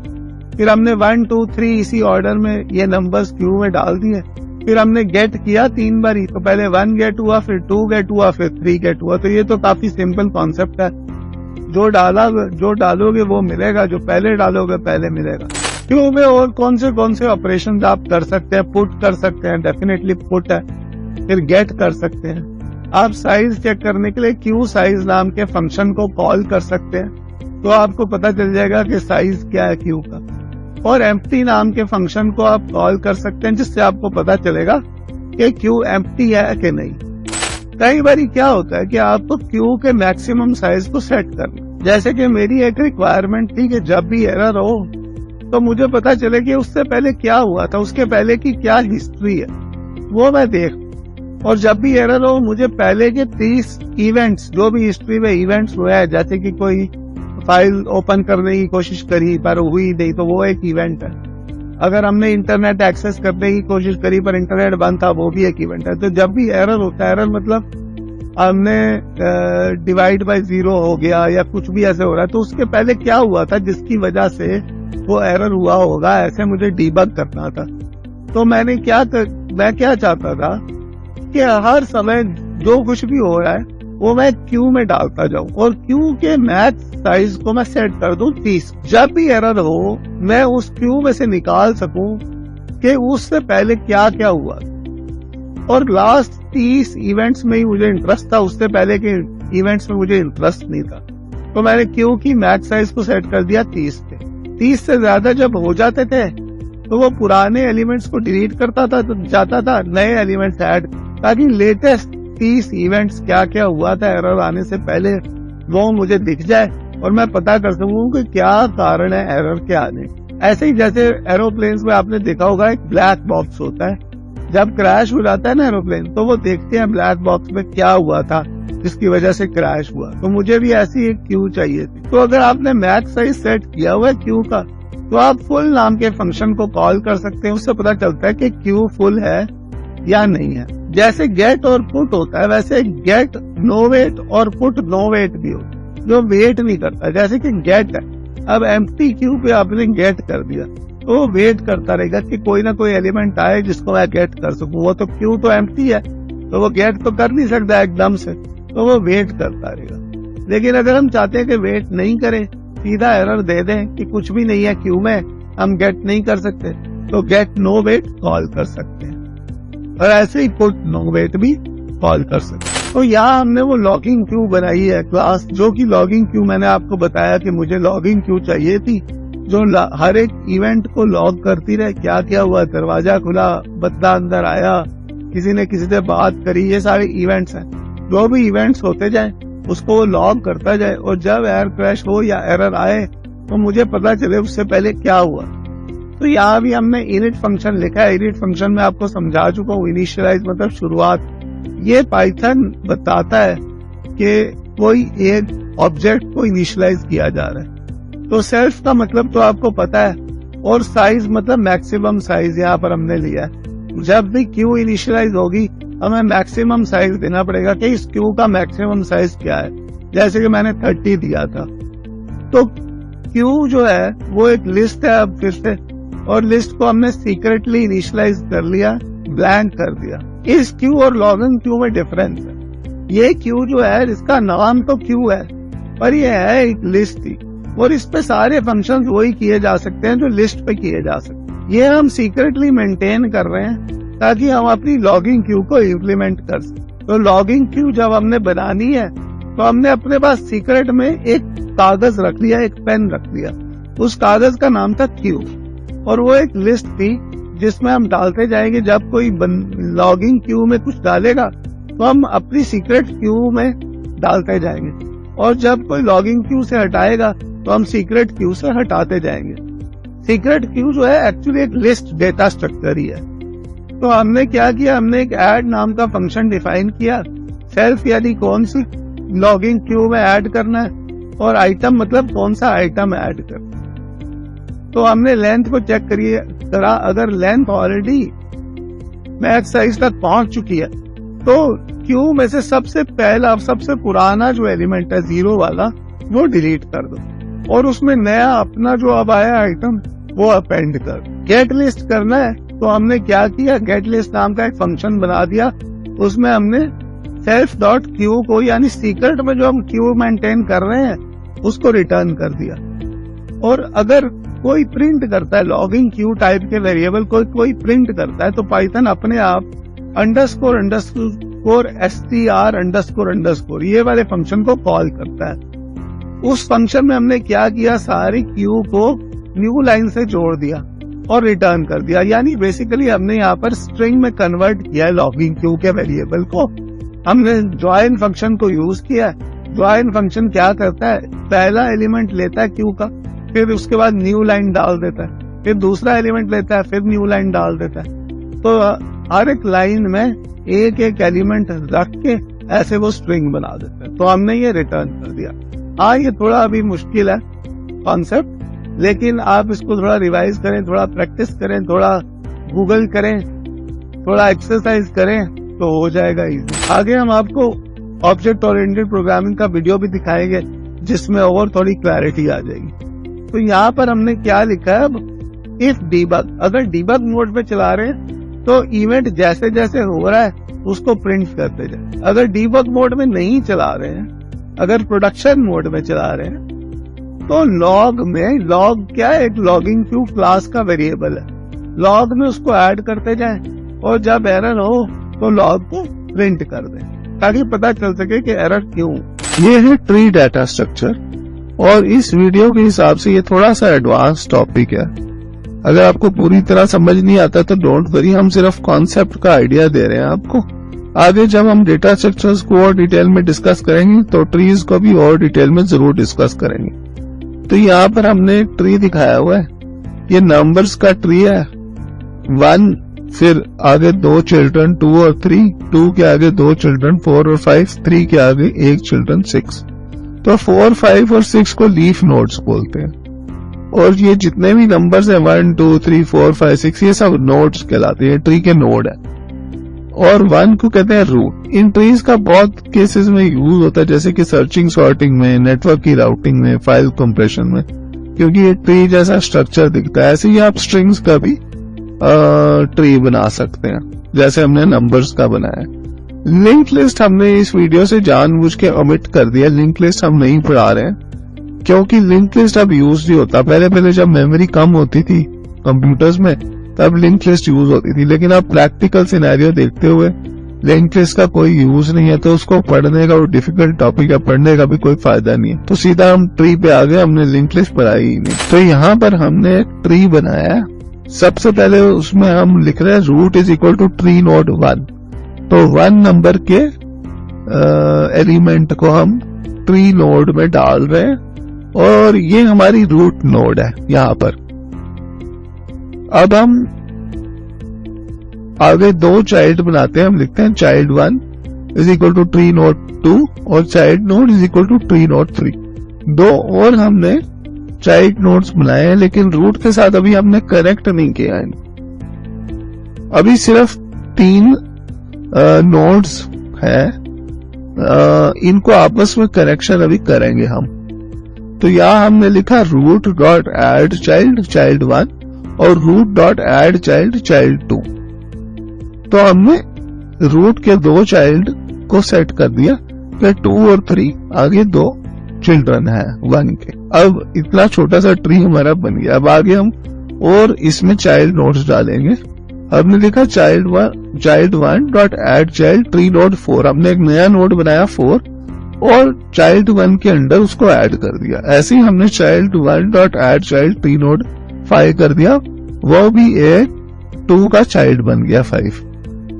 फिर हमने 1 2 3 इसी ऑर्डर में ये नंबर्स क्यू में डाल दिए। फिर हमने गेट किया 3 बारी, तो पहले 1 गेट हुआ, फिर 2 गेट हुआ, फिर 3 गेट हुआ। तो ये तो काफी सिंपल कॉन्सेप्ट है, जो डालोगे वो मिलेगा, जो पहले डालोगे पहले मिलेगा। क्यू में और कौन से ऑपरेशन आप कर सकते हैं? पुट कर सकते हैं, डेफिनेटली पुट है। फिर गेट कर सकते हैं। आप साइज चेक करने के लिए क्यू साइज नाम के फंक्शन को कॉल कर सकते हैं, तो आपको पता चल जाएगा कि साइज क्या है क्यू का। और एम्प्टी नाम के फंक्शन को आप कॉल कर सकते हैं, जिससे आपको पता चलेगा कि क्यू एम्प्टी है कि नहीं। कई बार क्या होता है कि आपको क्यू के मैक्सिमम साइज को सेट करना, जैसे कि मेरी एक रिक्वायरमेंट थी कि जब भी एरर हो तो मुझे पता चले कि उससे पहले क्या हुआ था, उसके पहले की क्या हिस्ट्री है वो मैं देख, और जब भी एरर हो मुझे पहले के 30 इवेंट्स, जो भी हिस्ट्री में इवेंट्स हुए हैं, जैसे कि कोई फाइल ओपन करने की कोशिश करी पर हुई नहीं तो वो एक इवेंट है। अगर हमने इंटरनेट एक्सेस करने की कोशिश करी पर इंटरनेट बंद था, वो भी एक इवेंट है। तो जब भी एरर होता है, एरर मतलब हमने डिवाइड बाय 0 हो गया या कुछ भी ऐसे हो रहा है, तो उसके पहले क्या हुआ था जिसकी वजह से वो एरर हुआ होगा, ऐसे मुझे डीबग करना था। तो मैं क्या चाहता था कि हर समय जो कुछ भी हो रहा है वो मैं क्यू में डालता जाऊं, और क्यू के मैक्स साइज को मैं सेट कर दूं 30। जब भी एरर हो मैं उस क्यू में से निकाल सकूं कि उससे पहले क्या क्या हुआ, और लास्ट 30 इवेंट्स में ही मुझे इंटरेस्ट था, उससे पहले के इवेंट्स में मुझे इंटरेस्ट नहीं था। तो मैंने क्यू की मैक्स साइज को सेट कर दिया 30 पे। 30 से ज्यादा जब हो जाते थे तो वो पुराने एलिमेंट्स को डिलीट करता था, तो जाता था नए एलिमेंट्स ऐड, ताकि लेटेस्ट 30 इवेंट्स क्या क्या हुआ था एरर आने से पहले वो मुझे दिख जाए और मैं पता कर सकूं कि क्या कारण है एरर के आने। ऐसे ही जैसे एरोप्लेन्स में आपने देखा होगा एक ब्लैक बॉक्स होता है जब क्रैश हो जाता है ना एरोप्लेन, तो वो देखते हैं ब्लैक बॉक्स में क्या हुआ था जिसकी वजह से क्रैश हुआ। तो मुझे भी ऐसी एक क्यू चाहिए थी। तो अगर आपने मैथ साइज सेट किया हुआ है क्यू का, तो आप फुल नाम के फंक्शन को कॉल कर सकते हैं। उससे पता चलता है कि क्यू फुल है या नहीं है। जैसे गेट और पुट होता है, वैसे गेट नो वेट और पुट नो वेट भी होता है, जो वेट नहीं करता। जैसे कि गेट है, अब एम्प्टी क्यू पे आपने गेट कर दिया, तो वेट करता रहेगा कि कोई ना कोई एलिमेंट आए जिसको मैं गेट कर सकूं। वो तो क्यू तो एम्प्टी है, तो वो गेट तो कर नहीं सकता एकदम से, तो वो वेट करता रहेगा। लेकिन अगर हम चाहते हैं कि वेट नहीं करें, सीधा एरर दे दें कि कुछ भी नहीं है क्यू में, हम गेट नहीं कर सकते, तो गेट नो वेट कॉल कर सकते हैं, और ऐसे ही पुट नो वेट भी कॉल कर सकते हैं। तो यहाँ हमने वो लॉगिंग क्यू बनाई है क्लास, जो कि लॉगिंग क्यू मैंने आपको बताया कि मुझे लॉगिंग क्यू चाहिए थी, जो हर एक इवेंट को लॉग करती रहे, क्या क्या हुआ, दरवाजा खुला, बंदा अंदर आया, किसी ने किसी से बात करी, ये सारे इवेंट्स हैं। जो भी इवेंट्स होते जाए उसको वो लॉग करता जाए, और जब एयर क्रैश हो या एरर आए तो मुझे पता चले उससे पहले क्या हुआ। तो यहाँ भी हमने इनिट फंक्शन लिखा है। इनिट फंक्शन में आपको समझा चुका हूँ, इनिशियलाइज मतलब शुरुआत। ये पाइथन बताता है कि कोई एक ऑब्जेक्ट को इनिशियलाइज किया जा रहा है। तो सेल्फ का मतलब तो आपको पता है, और साइज मतलब मैक्सिमम साइज यहाँ पर हमने लिया है। जब भी क्यू इनिशियलाइज होगी हमें मैक्सिमम साइज देना पड़ेगा कि इस क्यू का मैक्सिमम साइज क्या है। जैसे कि मैंने 30 दिया था, तो क्यू जो है वो एक लिस्ट है अब फिर से, और लिस्ट को हमने सीक्रेटली इनिशियलाइज कर लिया, ब्लैंक कर दिया। इस क्यू और लॉगिंग क्यू में डिफरेंस है। ये क्यू जो है, इसका नाम तो क्यू है, पर ये है एक लिस्ट ही, और इस पे सारे फंक्शंस वही किए जा सकते हैं जो लिस्ट पे किए जा सकते हैं। ये हम सीक्रेटली मेंटेन कर रहे हैं ताकि हम अपनी लॉगिंग क्यू को इम्प्लीमेंट कर सकें। तो लॉगिंग क्यू जब हमने बनानी है, तो हमने अपने पास सीक्रेट में एक कागज रख लिया, एक पेन रख लिया। उस कागज का नाम था क्यू, और वो एक लिस्ट थी जिसमें हम डालते जाएंगे। जब कोई लॉगिंग क्यू में कुछ डालेगा तो हम अपनी सीक्रेट क्यू में डालते जाएंगे, और जब कोई लॉगिंग क्यू से हटाएगा तो हम सीक्रेट क्यू से हटाते जाएंगे। सीक्रेट क्यू जो है एक्चुअली एक लिस्ट डेटा स्ट्रक्चर ही है। तो हमने क्या किया, हमने एक ऐड नाम का फंक्शन डिफाइन किया। सेल्फ यानी कौन सी लॉगिंग क्यू में ऐड करना है, और आइटम मतलब कौन सा आइटम ऐड करना है। तो हमने लेंथ को चेक करा, अगर लेंथ ऑलरेडी मैक्स साइज तक पहुंच चुकी है, तो क्यू में से सबसे पहला, सबसे पुराना जो एलिमेंट है 0 वाला, वो डिलीट कर दो, और उसमें नया अपना जो अब आया आइटम वो अपेंड कर। गेट लिस्ट करना है, तो हमने क्या किया, गेट लिस्ट नाम का एक फंक्शन बना दिया। उसमें हमने सेल्फ डॉट क्यू को, यानी सीक्रेट में जो हम क्यू मेंटेन कर रहे हैं उसको रिटर्न कर दिया। और अगर कोई प्रिंट करता है, लॉगिंग क्यू टाइप के वेरिएबल को कोई प्रिंट करता है, तो पाइथन अपने आप underscore underscore str underscore underscore ये वाले फंक्शन को कॉल करता है। उस फंक्शन में हमने क्या किया, सारी क्यू को न्यू लाइन से जोड़ दिया और रिटर्न कर दिया। यानी बेसिकली हमने यहाँ पर स्ट्रिंग में कन्वर्ट किया है लॉगिंग क्यू के वेरिएबल को। हमने ज्वाइन फंक्शन को यूज किया। ज्वाइन फंक्शन क्या करता है, पहला एलिमेंट लेता है क्यू का, फिर उसके बाद न्यू लाइन डाल देता है, फिर दूसरा एलिमेंट लेता है, फिर न्यू लाइन डाल देता है। तो हर एक लाइन में एक एक एलिमेंट रख के ऐसे वो स्ट्रिंग बना देता है। तो हमने ये रिटर्न कर दिया। हाँ, ये थोड़ा अभी मुश्किल है कॉन्सेप्ट, लेकिन आप इसको थोड़ा रिवाइज करें, थोड़ा प्रैक्टिस करें, थोड़ा गूगल करें, थोड़ा एक्सरसाइज करें तो हो जाएगा इजी। आगे हम आपको ऑब्जेक्ट ओरिएंटेड प्रोग्रामिंग का वीडियो भी दिखाएंगे जिसमें और थोड़ी क्लैरिटी आ जाएगी। तो यहाँ पर हमने क्या लिखा है, अब इफ डीबग, अगर डीबग मोड पे चला रहे हैं तो इवेंट जैसे जैसे हो रहा है उसको प्रिंट करते जाए। अगर डीबग मोड में नहीं चला रहे हैं, अगर प्रोडक्शन मोड में चला रहे हैं, तो लॉग में, लॉग क्या है, एक लॉगिंग क्यू क्लास का वेरिएबल है, लॉग में उसको ऐड करते जाएं, और जब एरर हो तो लॉग को प्रिंट कर दें ताकि पता चल सके कि एरर क्यों। ये है ट्री डाटा स्ट्रक्चर, और इस वीडियो के हिसाब से ये थोड़ा सा एडवांस टॉपिक है। अगर आपको पूरी तरह समझ नहीं आता तो डोंट वरी, हम सिर्फ कॉन्सेप्ट का आइडिया दे रहे हैं आपको। आगे जब हम डेटा स्ट्रक्चर्स को और डिटेल में डिस्कस करेंगे तो ट्रीज को भी और डिटेल में जरूर डिस्कस करेंगे। तो यहाँ पर हमने एक ट्री दिखाया हुआ है, ये नंबर्स का ट्री है 1
फिर आगे 2 चिल्ड्रन 2 और 3, 2 के आगे 2 चिल्ड्रन 4 और 5, 3 के आगे 1 चिल्ड्रन 6। तो 4, 5 और 6 को लीफ नोड्स बोलते हैं। और ये जितने भी नंबर्स हैं 1, 2, 3, 4, 5, 6 ये सब नोड्स कहलाते हैं, ट्री के नोड है। और 1 को कहते हैं रूट। इन ट्रीज का बहुत केसेस में यूज होता है, जैसे कि सर्चिंग सॉर्टिंग में, नेटवर्क की राउटिंग में, फाइल कंप्रेशन में, क्योंकि ये ट्री जैसा स्ट्रक्चर दिखता है। ऐसे ही आप स्ट्रिंग्स का भी ट्री बना सकते हैं, जैसे हमने नंबर्स का बनाया है। लिंक लिस्ट हमने इस वीडियो से जानबूझ के ओमिट कर दिया, लिंक लिस्ट हम नहीं पढ़ा रहे हैं, क्योंकि लिंक लिस्ट अब यूज नहीं होता। पहले जब मेमोरी कम होती थी कंप्यूटर्स में तब लिंक लिस्ट यूज होती थी, लेकिन अब प्रैक्टिकल सिनेरियो देखते हुए लिंक लिस्ट का कोई यूज नहीं है, तो उसको पढ़ने का वो डिफिकल्ट टॉपिक है, पढ़ने का भी कोई फायदा नहीं है। तो सीधा हम ट्री पे आ गए, हमने लिंक लिस्ट पढ़ाई ही नहीं। तो यहाँ पर हमने एक ट्री बनाया है। सबसे पहले उसमें हम लिख रहे हैं root is equal to tree node 1। तो 1 नंबर के एलिमेंट को हम ट्री नोड में डाल रहे हैं और ये हमारी रूट नोड है यहाँ पर। अब हम आगे 2 चाइल्ड बनाते हैं, हम लिखते हैं child 1 is equal to tree node 2 और child node is equal to tree node 3। 2 और हमने चाइल्ड नोड्स बनाए हैं, लेकिन रूट के साथ अभी हमने कनेक्ट नहीं किया है। अभी सिर्फ 3 नोड्स है, इनको आपस में कनेक्शन अभी करेंगे हम। तो यहाँ हमने लिखा root dot add child child 1 और root dot add child child 2। तो हमने रूट के 2 चाइल्ड को सेट कर दिया कि 2 और 3 आगे 2 चिल्ड्रन है 1 के। अब इतना छोटा सा ट्री हमारा बन गया। अब आगे हम और इसमें चाइल्ड नोड्स डालेंगे। हमने लिखा child 1 dot add child tree node 4। हमने एक नया नोड बनाया 4 और चाइल्ड 1 के अंडर उसको ऐड कर दिया। ऐसे ही हमने child 1 dot add child tree node 5 कर दिया, वो भी एक 2 का चाइल्ड बन गया 5।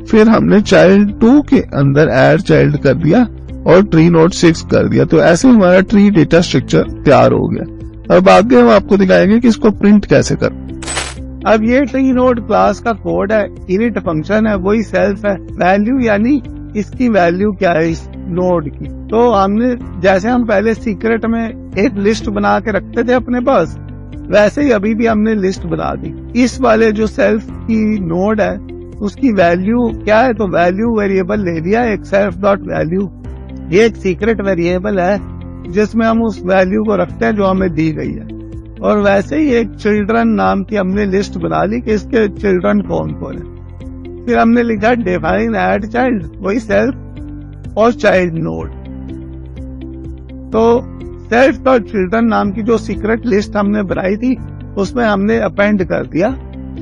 फिर हमने चाइल्ड 2 के अंदर ऐड चाइल्ड कर दिया और ट्री नोड 6 कर दिया। तो ऐसे हमारा ट्री डेटा स्ट्रक्चर तैयार हो गया। अब आगे हम आपको दिखाएंगे कि इसको प्रिंट कैसे करें।
अब ये ट्री नोड क्लास का कोड है, इनिट फंक्शन है, वही सेल्फ है। वैल्यू यानी इसकी वैल्यू क्या है इस नोड की। तो हमने जैसे हम पहले सीक्रेट में एक लिस्ट बना के रखते थे अपने पास, वैसे ही अभी भी हमने लिस्ट बना दी। इस वाले जो सेल्फ की नोड है उसकी वैल्यू क्या है, तो वैल्यू वेरिएबल ले लिया एक सेल्फ डॉट वैल्यू। ये एक सीक्रेट वेरिएबल है जिसमें हम उस वैल्यू को रखते हैं जो हमें दी गई है। और वैसे ही एक चिल्ड्रन नाम की हमने लिस्ट बना ली कि इसके चिल्ड्रन कौन कौन है। फिर हमने लिखा डिफाइन एड चाइल्ड, वही सेल्फ और चाइल्ड नोड। तो सेल्फ और चिल्ड्रन नाम की जो सीक्रेट लिस्ट हमने बनाई थी उसमें हमने अपेंड कर दिया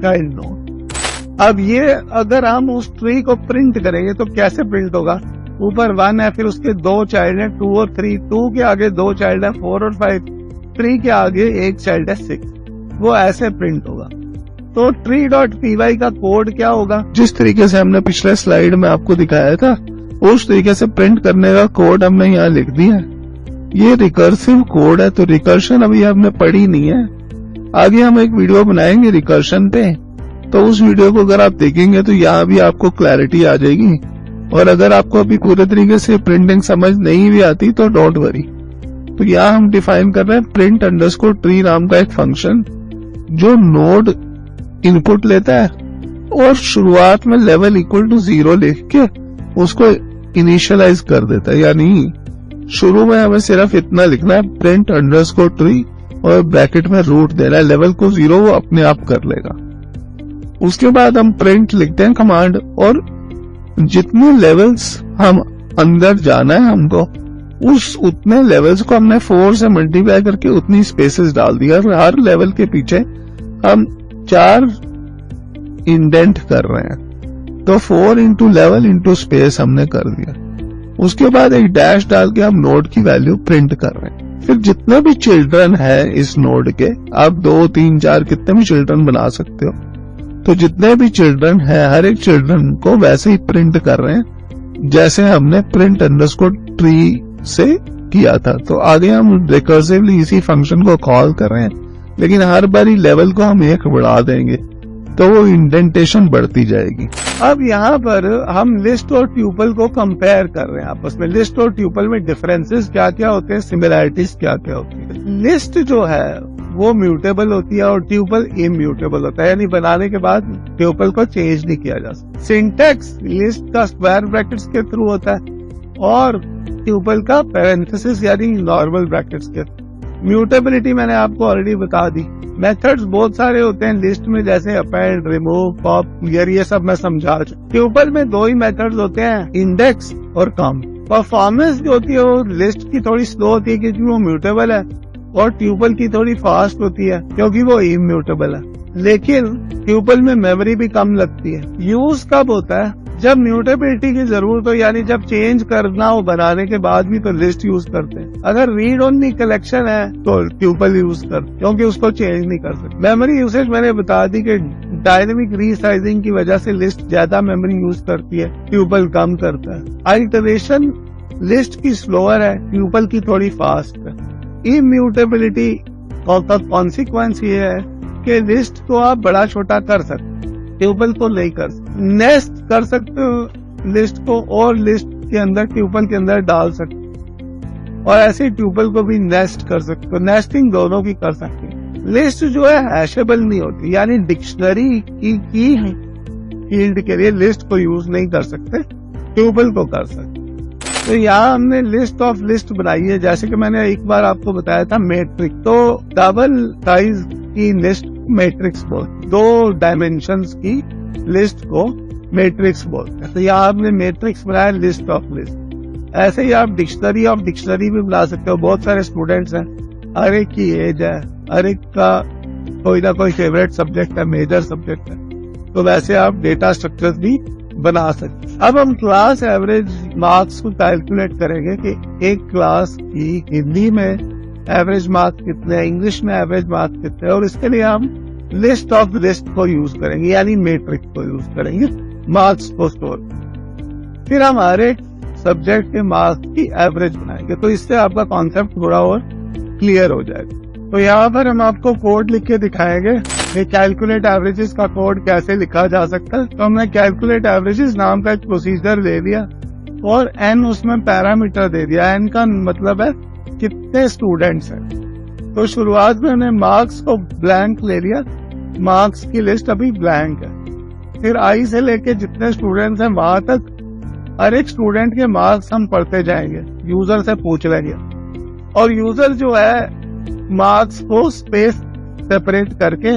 चाइल्ड नोड। अब ये अगर हम उस ट्री को प्रिंट करेंगे तो कैसे प्रिंट होगा। ऊपर 1 है, फिर उसके 2 चाइल्ड है 2 और 3, 2 के आगे 2 चाइल्ड है 4 और 5, 3 के आगे 1 चाइल्ड है 6। वो ऐसे प्रिंट होगा। तो tree.py का कोड क्या होगा,
जिस तरीके से हमने पिछले स्लाइड में आपको दिखाया था उस तरीके से प्रिंट करने का कोड हमने यहाँ लिख दिया है। ये रिकर्सिव कोड है, तो रिकर्शन अभी हमने पढ़ी नहीं है। आगे हम एक वीडियो बनाएंगे रिकर्शन पे, तो उस वीडियो को अगर आप देखेंगे तो यहाँ भी आपको क्लैरिटी आ जाएगी। और अगर आपको अभी पूरे तरीके से प्रिंटिंग समझ नहीं भी आती तो डोंट वरी। तो यहाँ हम डिफाइन कर रहे हैं प्रिंट अंडरस्कोर ट्री नाम का एक फंक्शन जो नोड इनपुट लेता है और शुरुआत में लेवल इक्वल टू 0 लिख के उसको इनिशियलाइज कर देता है। यानी शुरू में हमें सिर्फ इतना लिखना है प्रिंट अंडरस्कोर ट्री और ब्रैकेट में रूट देना है, लेवल को 0 वो अपने आप कर लेगा। उसके बाद हम प्रिंट लिखते हैं कमांड, और जितने लेवल्स हम अंदर जाना है हमको उस उतने लेवल्स को हमने 4 से मल्टीप्लाई करके उतनी स्पेसेस डाल दिया। हर लेवल के पीछे हम 4 इंडेंट कर रहे हैं, तो 4 इंटू लेवल इंटू स्पेस हमने कर दिया। उसके बाद एक डैश डाल के हम नोड की वैल्यू प्रिंट कर रहे हैं। फिर जितने भी चिल्ड्रन है इस नोड के, आप 2, 3, 4 कितने भी चिल्ड्रन बना सकते हो, तो जितने भी चिल्ड्रन है हर एक चिल्ड्रन को वैसे ही प्रिंट कर रहे हैं जैसे हमने प्रिंट अंडरस्कोर ट्री से किया था। तो आगे हम रिकर्सिवली इसी फंक्शन को कॉल कर रहे हैं, लेकिन हर बारी लेवल को हम 1 बढ़ा देंगे। تو وہ इंडेंटेशन बढ़ती जाएगी।
अब यहाँ पर हम लिस्ट और ट्यूपल को कंपेयर कर रहे हैं आपस में। लिस्ट और ट्यूपल में डिफरेंसेस क्या क्या होते हैं, सिमिलैरिटीज क्या क्या होती है। लिस्ट जो है वो म्यूटेबल होती है और ट्यूपल इम्यूटेबल होता है, यानी बनाने के बाद ट्यूपल को चेंज नहीं किया जा सकता। सिंटैक्स लिस्ट का स्क्वायर ब्रैकेट्स के थ्रू होता है और ट्यूपल का पैरेंथेसिस यानी नॉर्मल ब्रैकेट्स के थ्रू। म्यूटेबिलिटी मैंने आपको ऑलरेडी बता दी। मेथड्स बहुत सारे होते हैं लिस्ट में, जैसे अपेंड, रिमूव, पॉप, क्लियर, ये सब मैं समझा चुका। ट्यूपल में दो ही मेथड्स होते हैं, इंडेक्स और काउंट। परफॉर्मेंस जो होती है वो लिस्ट की थोड़ी स्लो होती है क्योंकि वो म्यूटेबल है, और ट्यूपल की थोड़ी फास्ट होती है क्योंकि वो इम्यूटेबल है। लेकिन ट्यूपल में मेमोरी भी कम लगती है। यूज कब होता है, जब म्यूटेबिलिटी की जरूरत हो, यानी जब चेंज करना हो बनाने के बाद भी तो लिस्ट यूज करते हैं। अगर रीड ओनली कलेक्शन है तो ट्यूपल यूज करते क्योंकि उसको चेंज नहीं कर सकते। मेमोरी यूसेज मैंने बता दी कि डायनेमिक रीसाइजिंग की वजह से लिस्ट ज्यादा मेमोरी यूज करती है, ट्यूपल कम करता है। आइटरेशन लिस्ट की स्लोअर है, ट्यूपल की थोड़ी फास्ट है। इम्यूटेबिलिटी का कॉन्सिक्वेंस ये है कि लिस्ट को आप बड़ा छोटा कर सकते, ट्यूपल को नहीं कर सकते। नेस्ट कर सकते हो लिस्ट को और लिस्ट के अंदर ट्यूपल के अंदर डाल सकते हो, और ऐसे ट्यूपल को भी नेस्ट कर सकते हो। नेस्टिंग दोनों की कर सकते हैं। लिस्ट जो है हैशेबल नहीं होती, यानी डिक्शनरी की फील्ड के लिए लिस्ट को यूज नहीं कर सकते, ट्यूपल को कर सकते। तो यहाँ हमने लिस्ट ऑफ लिस्ट बनाई है, जैसे कि मैंने एक बार आपको बताया था मैट्रिक्स। तो डबल साइज की लिस्ट मैट्रिक्स बोलते, 2 डायमेंशंस की लिस्ट को मैट्रिक्स बोलते हैं। तो यहाँ आपने मैट्रिक्स बनाया लिस्ट ऑफ लिस्ट। ऐसे ही आप डिक्शनरी ऑफ डिक्शनरी भी बना सकते हो। बहुत सारे स्टूडेंट्स हैं, हर एक की एज है, हर एक का कोई ना कोई फेवरेट सब्जेक्ट है, मेजर सब्जेक्ट है, तो वैसे आप डेटा स्ट्रक्चर्स भी बना सकते। अब हम क्लास एवरेज मार्क्स को कैलकुलेट करेंगे कि एक क्लास की हिंदी में एवरेज मार्क्स कितने हैं, इंग्लिश में एवरेज मार्क्स कितने हैं, और इसके लिए हम लिस्ट ऑफ लिस्ट को यूज करेंगे, यानी मैट्रिक्स को यूज करेंगे मार्क्स को स्टोर। फिर हम हर एक सब्जेक्ट के मार्क्स की एवरेज बनाएंगे, तो इससे आपका कॉन्सेप्ट थोड़ा और क्लियर हो जाएगा। तो यहाँ पर हम आपको कोड लिख के दिखाएंगे कि कैलकुलेट एवरेजेस का कोड कैसे लिखा जा सकता है। तो हमने कैलकुलेट एवरेजेस नाम का एक प्रोसीजर ले लिया और n उसमें पैरामीटर दे दिया। n का मतलब है कितने स्टूडेंट्स हैं। तो शुरुआत में हमने मार्क्स को ब्लैंक ले लिया, मार्क्स की लिस्ट अभी ब्लैंक है। फिर i से लेके जितने स्टूडेंट्स हैं वहां तक हर एक स्टूडेंट के मार्क्स हम पढ़ते जाएंगे, यूजर से पूछ लेंगे, और यूजर जो है मार्क्स को स्पेस सेपरेट करके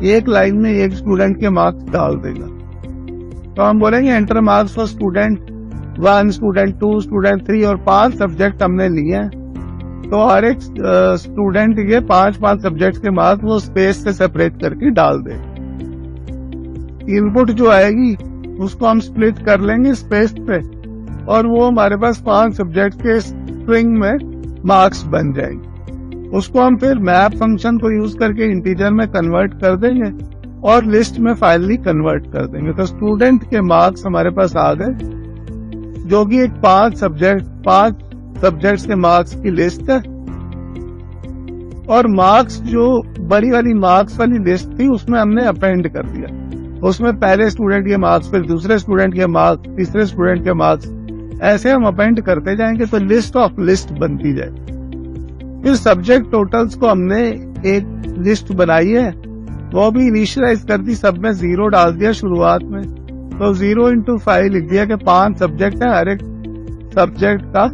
एक लाइन में एक स्टूडेंट के मार्क्स डाल देगा। तो हम बोलेंगे enter marks for student 1, student 2, student 3, और 5 सब्जेक्ट हमने लिए हैं। तो हर एक स्टूडेंट के 5 सब्जेक्ट के मार्क्स वो स्पेस से सेपरेट करके डाल दे। इनपुट जो आएगी उसको हम स्प्लिट कर लेंगे स्पेस पे, और वो हमारे पास 5 सब्जेक्ट के स्ट्रिंग में मार्क्स बन जाएंगे। उसको हम फिर मैप फंक्शन को यूज करके इंटीजर में कन्वर्ट कर देंगे और लिस्ट में फाइनली कन्वर्ट कर देंगे। तो स्टूडेंट के मार्क्स हमारे पास आ गए, जो कि एक 5 सब्जेक्ट्स के मार्क्स की लिस्ट है। और मार्क्स जो बड़ी वाली मार्क्स वाली लिस्ट थी उसमें हमने अपेंड कर दिया। उसमें पहले स्टूडेंट के मार्क्स, फिर दूसरे स्टूडेंट के मार्क्स, तीसरे स्टूडेंट के मार्क्स, ऐसे हम अपेंड करते जाएंगे तो लिस्ट ऑफ लिस्ट बनती जाए। फिर सब्जेक्ट टोटल्स को हमने एक लिस्ट बनाई है, वो भी इनिशियलाइज कर दी, सब में 0 डाल दिया शुरुआत में। तो 0 into 5 लिख दिया कि 5 सब्जेक्ट है, हर एक सब्जेक्ट का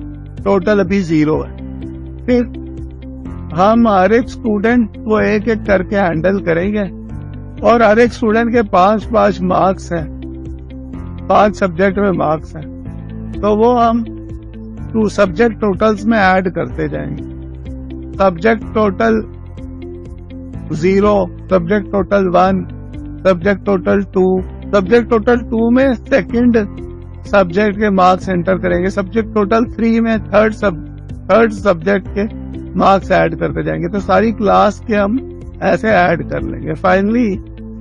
टोटल अभी 0 है। फिर हम हर एक स्टूडेंट को एक एक करके हैंडल करेंगे, और हर एक स्टूडेंट के 5 मार्क्स हैं, 5 सब्जेक्ट में मार्क्स हैं, तो वो हम सब्जेक्ट टोटल्स में ऐड करते जाएंगे। Subject total 0, subject total 1, subject total 2, subject total 2 में सेकंड सब्जेक्ट के मार्क्स एंटर करेंगे, सब्जेक्ट टोटल 3 में थर्ड सब्जेक्ट के मार्क्स ऐड करते जाएंगे। तो सारी क्लास के हम ऐसे ऐड कर लेंगे। फाइनली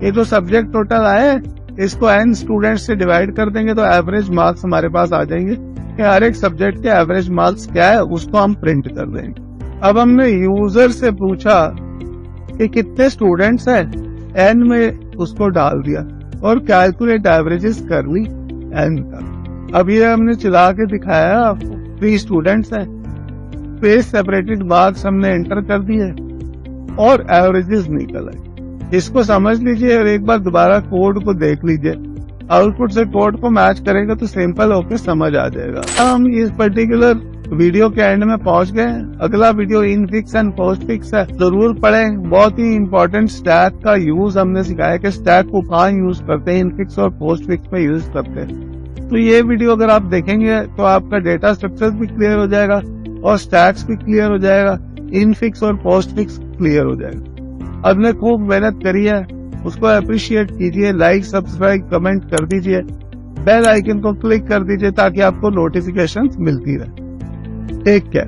ये जो सब्जेक्ट टोटल आए इसको n स्टूडेंट्स से डिवाइड कर देंगे तो एवरेज मार्क्स हमारे पास आ जाएंगे कि हर एक सब्जेक्ट के एवरेज मार्क्स क्या है, उसको हम प्रिंट कर देंगे। अब हमने यूजर से पूछा कि कितने स्टूडेंट्स हैं, n में اس کو ڈال دیا اور کیلکولیٹ ایوریجز کر لی این تک. اب یہ ہم نے چلا کے دکھایا آپ کو. 3 اسٹوڈینٹس ہیں, اسپیس سیپریٹڈ مارکس ہم نے انٹر کر دیے اور ایوریجز نکل آئی. اس کو سمجھ لیجئے اور ایک بار دوبارہ کوڈ کو دیکھ لیجئے. آؤٹ پٹ سے کوڈ کو میچ کرے گا تو سمپل ہو کے سمجھ آ جائے گا. ہم اس پرٹیکولر ویڈیو کے اینڈ میں پہنچ گئے. اگلا video in fix and post fix ہے, ضرور پڑھیں. بہت ہی امپورٹنٹ اسٹیک کا یوز ہم نے سکھایا کہ اسٹیک کو کہاں یوز کرتے ہیں, ان فکس اور پوسٹ فکس میں یوز کرتے ہیں. تو یہ ویڈیو اگر آپ دیکھیں گے تو آپ کا ڈیٹا اسٹرکچر بھی کلیئر ہو جائے گا اور اسٹیکس بھی کلیئر ہو جائے گا, ان فکس اور پوسٹ فکس کلیئر ہو جائے گا. اب نے خوب محنت کری ہے, اس کو اپریشیٹ کیجئے, لائک سبسکرائب کمنٹ کر دیجئے, بیل آئیکن کو کلک کر دیجئے تاکہ آپ کو نوٹیفیکیشن ملتی رہے. Take care.